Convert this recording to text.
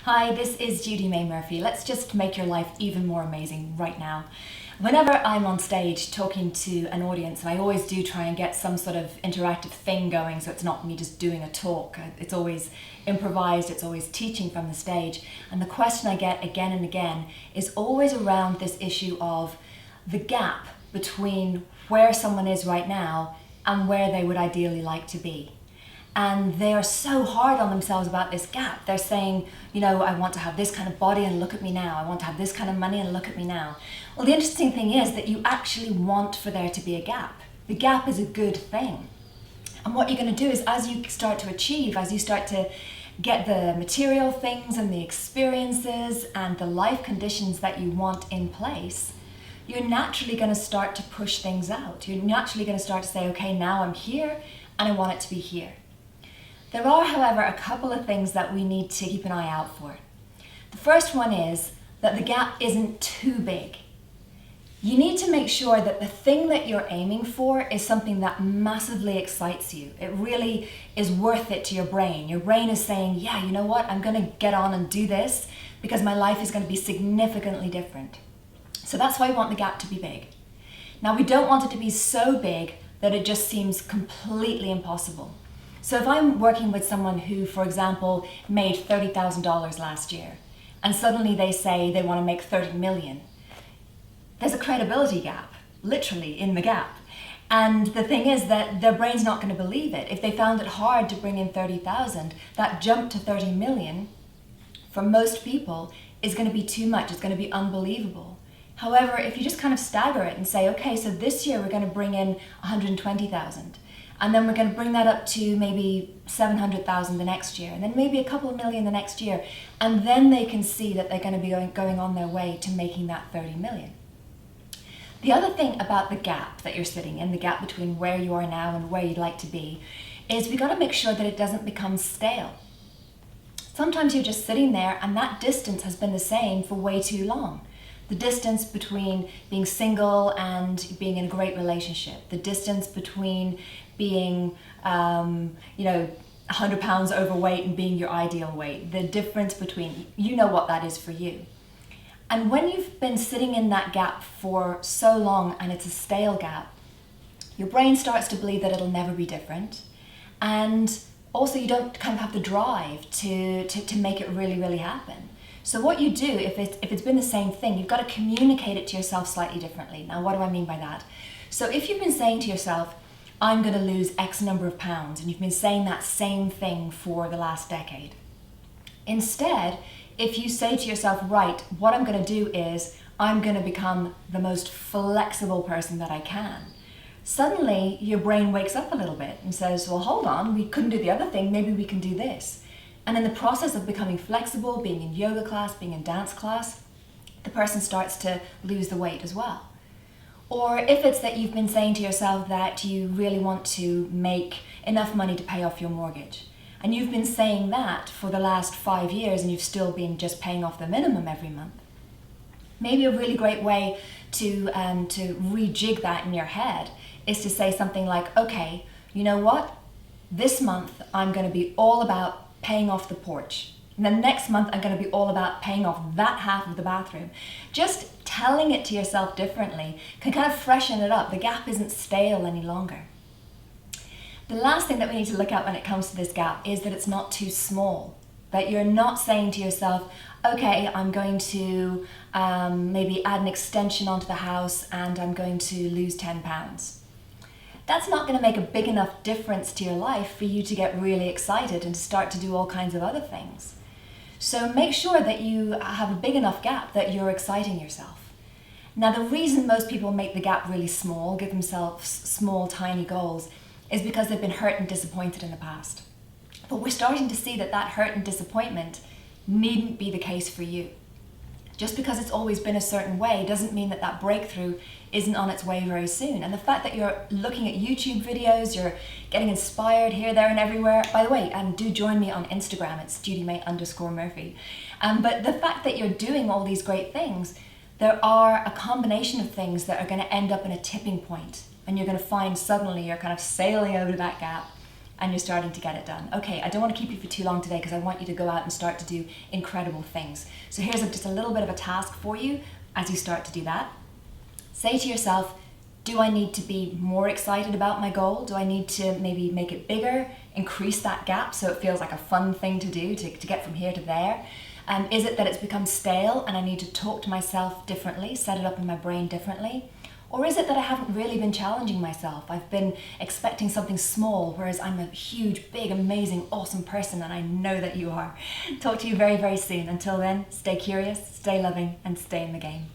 Hi, this is Judymay Murphy. Let's just make your life even more amazing right now. Whenever I'm on stage talking to an audience, and I always do try and get some sort of interactive thing going so it's not me just doing a talk. It's always improvised, it's always teaching from the stage. And the question I get again and again is always around this issue of the gap between where someone is right now and where they would ideally like to be. And they are so hard on themselves about this gap. They're saying, I want to have this kind of body and look at me now. I want to have this kind of money and look at me now. Well, the interesting thing is that you actually want for there to be a gap. The gap is a good thing. And what you're going to do is as you start to achieve, as you start to get the material things and the experiences and the life conditions that you want in place, you're naturally going to start to push things out. You're naturally going to start to say, okay, now I'm here and I want it to be here. There are, however, a couple of things that we need to keep an eye out for. The first one is that the gap isn't too big. You need to make sure that the thing that you're aiming for is something that massively excites you. It really is worth it to your brain. Your brain is saying, yeah, you know what, I'm going to get on and do this because my life is going to be significantly different. So that's why we want the gap to be big. Now, we don't want it to be so big that it just seems completely impossible. So if I'm working with someone who, for example, made $30,000 last year, and suddenly they say they want to make 30 million, there's a credibility gap, literally, in the gap. And the thing is that their brain's not going to believe it. If they found it hard to bring in 30,000, that jump to 30 million, for most people, is going to be too much. It's going to be unbelievable. However, if you just kind of stagger it and say, okay, so this year we're going to bring in 120,000. And then we're going to bring that up to maybe 700,000 the next year, and then maybe a couple of million the next year. And then they can see that they're going to be going on their way to making that 30 million. The other thing about the gap that you're sitting in, the gap between where you are now and where you'd like to be, is we got to make sure that it doesn't become stale. Sometimes you're just sitting there and that distance has been the same for way too long. The distance between being single and being in a great relationship, the distance between being, 100 pounds overweight and being your ideal weight, the difference between, you know what that is for you. And when you've been sitting in that gap for so long and it's a stale gap, your brain starts to believe that it'll never be different. And also you don't kind of have the drive to make it really, really happen. So what you do, if it's been the same thing, you've got to communicate it to yourself slightly differently. Now, what do I mean by that? So if you've been saying to yourself, I'm going to lose X number of pounds, and you've been saying that same thing for the last decade. Instead, if you say to yourself, right, what I'm going to do is I'm going to become the most flexible person that I can. Suddenly, your brain wakes up a little bit and says, well, hold on, we couldn't do the other thing, maybe we can do this. And in the process of becoming flexible, being in yoga class, being in dance class, the person starts to lose the weight as well. Or if it's that you've been saying to yourself that you really want to make enough money to pay off your mortgage, and you've been saying that for the last 5 years and you've still been just paying off the minimum every month, maybe a really great way to rejig that in your head is to say something like, okay, you know what? This month I'm going to be all about paying off the porch. And then next month, I'm going to be all about paying off that half of the bathroom. Just telling it to yourself differently can kind of freshen it up. The gap isn't stale any longer. The last thing that we need to look at when it comes to this gap is that it's not too small. That you're not saying to yourself, okay, I'm going to maybe add an extension onto the house and I'm going to lose 10 pounds. That's not going to make a big enough difference to your life for you to get really excited and to start to do all kinds of other things. So make sure that you have a big enough gap that you're exciting yourself. Now, the reason most people make the gap really small, give themselves small, tiny goals, is because they've been hurt and disappointed in the past. But we're starting to see that that hurt and disappointment needn't be the case for you. Just because it's always been a certain way doesn't mean that that breakthrough isn't on its way very soon. And the fact that you're looking at YouTube videos, you're getting inspired here, there, and everywhere. By the way, do join me on Instagram. It's Judymay_Murphy. But the fact that you're doing all these great things, there are a combination of things that are going to end up in a tipping point, and you're going to find suddenly you're kind of sailing over that gap, and you're starting to get it done. Okay, I don't want to keep you for too long today because I want you to go out and start to do incredible things. So here's just a little bit of a task for you as you start to do that. Say to yourself, do I need to be more excited about my goal? Do I need to maybe make it bigger, increase that gap so it feels like a fun thing to do to get from here to there? Is it that it's become stale and I need to talk to myself differently, set it up in my brain differently? Or is it that I haven't really been challenging myself? I've been expecting something small, whereas I'm a huge, big, amazing, awesome person, and I know that you are. Talk to you very, very soon. Until then, stay curious, stay loving, and stay in the game.